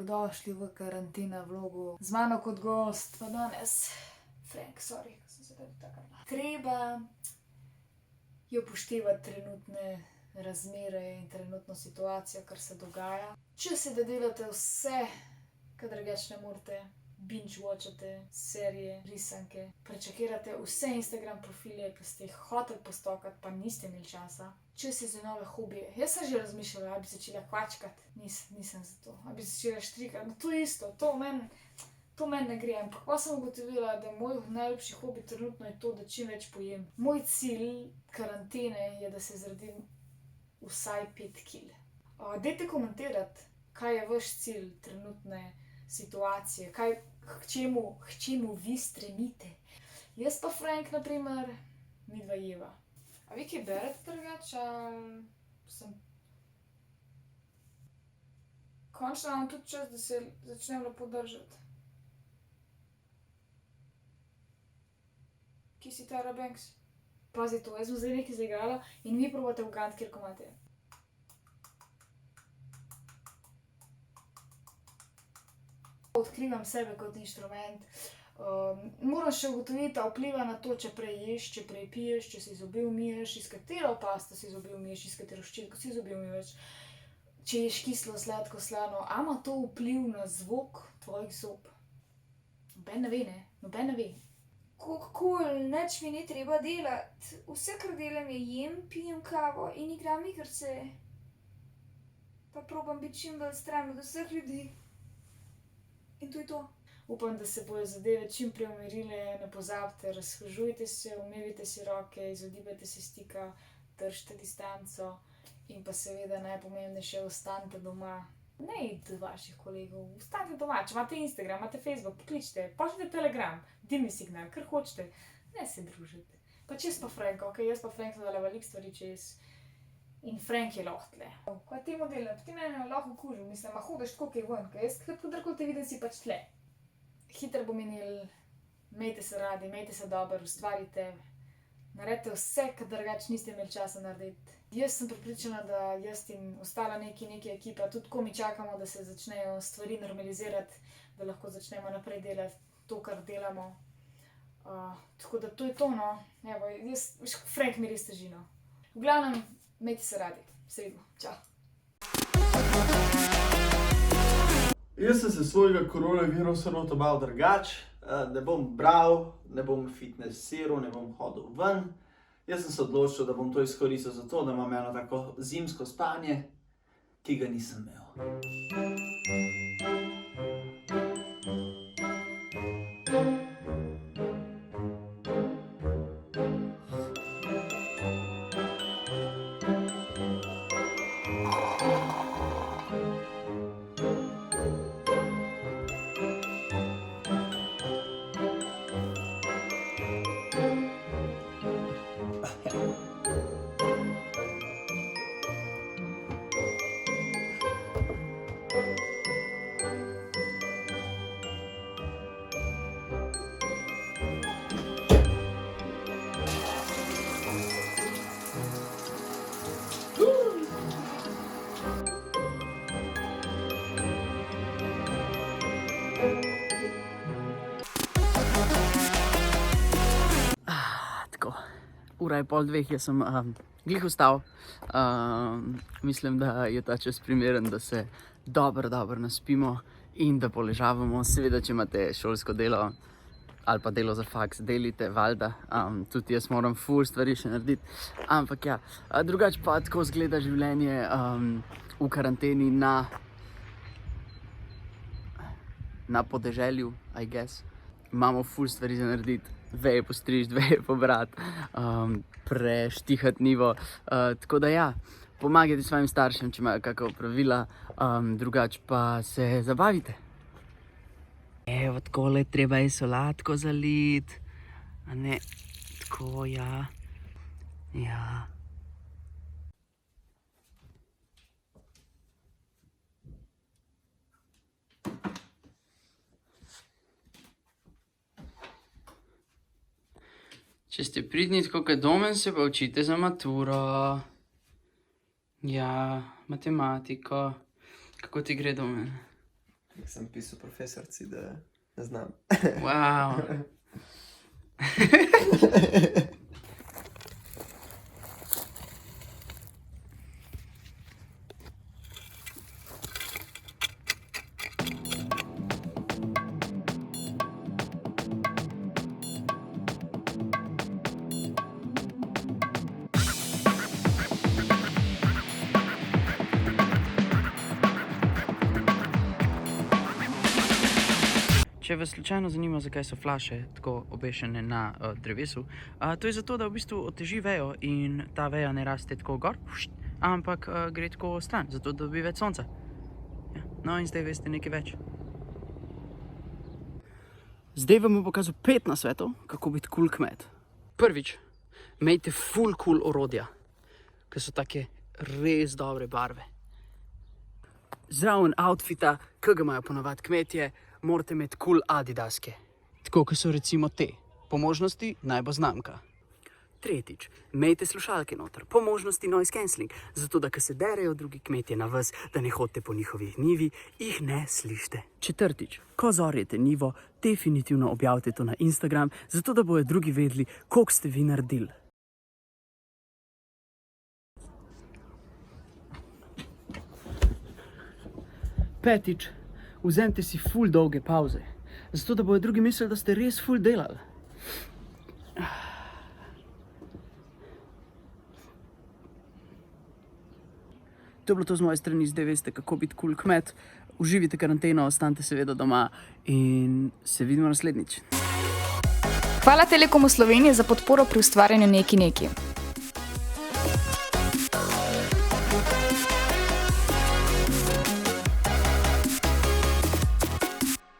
dobrodošli v karantina vlogu. Z mano kot gost pa danes Frank, sorry, sem se dotaknila. Treba je upoštevati trenutne razmere in trenutno situacijo, kar se dogaja. Če se da delate vse, kar drugače ne morete, binge-watchate serije, risanke, prečekirate vse Instagram profile, ki ste jih hoteli postokati, pa niste imeli časa. Če si za nove hobije, jaz sem že razmišljala, da bi začela kvačkati, nisem za to, da bi začela štrikati, to je isto, to meni ne gre, ampak pa sem ugotovila, da moj najljubši hobi trenutno je to, da čim več pojem. Moj cilj karantene je, da se zredim vsaj 5 kil. Dajte komentirati, kaj je vaš cilj trenutne situacije, k čemu vi stremite. Jaz pa Frank, na primer, midva jeva. A vi kaj berete drugače, sem... Končno imam tudi čas, da se začnem lepo držati. Kje si Tara Banks? Pazi to, jaz sem zdaj nekaj zaigrala in vi probate ugant, kjer komate. Odkrivam sebe kot inštrument. Moram še ugotoviti, da vpliva na to, če prej ješ, če prej piješ, če si zobe umiješ, iz katero pasto si zobe umiješ, iz katero ščetko si zobe umiješ, če ješ kislo, sladko, slano, a ima to vpliv na zvok tvojih zob? Noben ne ve, ne? Noben ne ve. Cool, nič mi ni treba delati. Vse, kar delam, je jem, pijem kavo in igram igrice. Pa probam biti čim bolj stran od vseh ljudi. In to je to. Upam, da se bojo zadeve čim prej umirile, ne pozabite, razkužujte se, umivajte si roke, izogibajte se stika, držite distanco in pa seveda najpomembnejše, ostanite doma. Ne idite do vaših kolegov, ostanite doma, če imate Instagram, imate Facebook, pokličite, pošljite Telegram, dimni signal, kar hočete, ne se družite. Pa čez pa Frank, ok, jaz pa Frank sem dala veliko stvari čez in Frank je lahko tle. Kaj ti model, ti mene lahko okužil, mislim, a hodiš tako kaj ven, kaj jaz kadarkoli te vidim, si pač tle. Hitro bo minil, imejte se radi, imejte se dobro, ustvarite, naredite vse, kar drugače niste imeli časa narediti. Jaz sem prepričana, da jaz in ostala neka ekipa, tudi ko mi čakamo, da se začnejo stvari normalizirati, da lahko začnemo naprej delati to, kar delamo. Tako da to je to, no. Evo, Frank mi res teži, no. V glavnem, imejte se radi. Se vidimo. Čau. Jaz sem se svojega koronavirusa lotil malo drugače. Ne bom bral, ne bom fitnessiral, ne bom hodil ven. Jaz sem se odločil, da bom to izkoristil za to, da imam eno tako zimsko spanje, ki ga nisem imel. Ura je 1:30, jaz sem glih vstal. Mislim, da je ta čas primeren, da se dobro naspimo in da poležavamo. Seveda, če imate šolsko delo ali pa delo za faks, delite, valjda. Tudi jaz moram ful stvari še narediti. Ampak ja, drugače pa tako izgleda življenje v karanteni na podeželju, I guess. Imamo ful stvari za narediti. Veje postrižiti, veje pobrati, preštihati njivo. Tako da ja, pomagajte svojim staršem, če imajo kakšna opravila, drugače pa se zabavite. Evo, takole treba je solatko zaliti, a ne, tako, ja. Ja. Če ste pridni tako kot Domen, se pa učite za maturo. Ja, matematiko. Kako ti gre, Domen? Sem pisal profesorci, da ne znam. Wow. Če vas slučajno zanima, zakaj so flaše tako obešene na drevesu, to je zato, da v bistvu oteži vejo in ta veja ne raste tako gor, ampak gre tako stran, zato da dobi več sonca. Ja. No in zdaj veste nekaj več. Zdaj vam bom pokazal 5 nasvetov, kako biti cool kmet. Prvič, imejte full cool orodja, ki so take res dobre barve. Zraven outfita, ki ga imajo ponavadi kmetje, morate imeti cool adidaske. Tako, kot so recimo te. Po možnosti naj bo znamka. Tretjič, imejte slušalke noter. Po možnosti noise cancelling. Zato, da ko se derejo drugi kmetje na vas, da ne hodite po njihovih njivi, jih ne slišite. Četrtič, ko zorjete njivo, definitivno objavite to na Instagram, zato da bojo drugi vedeli, koliko ste vi naredili. Petič, vzemite si ful dolge pauze, zato da bojo drugi mislili, da ste res ful delali. To je bilo to z moje strani, zdaj veste, kako biti cool kmet. Uživite karanteno, ostanite seveda doma in se vidimo naslednjič. Hvala Telekomu Slovenije za podporo pri ustvarjanju Neki Neki.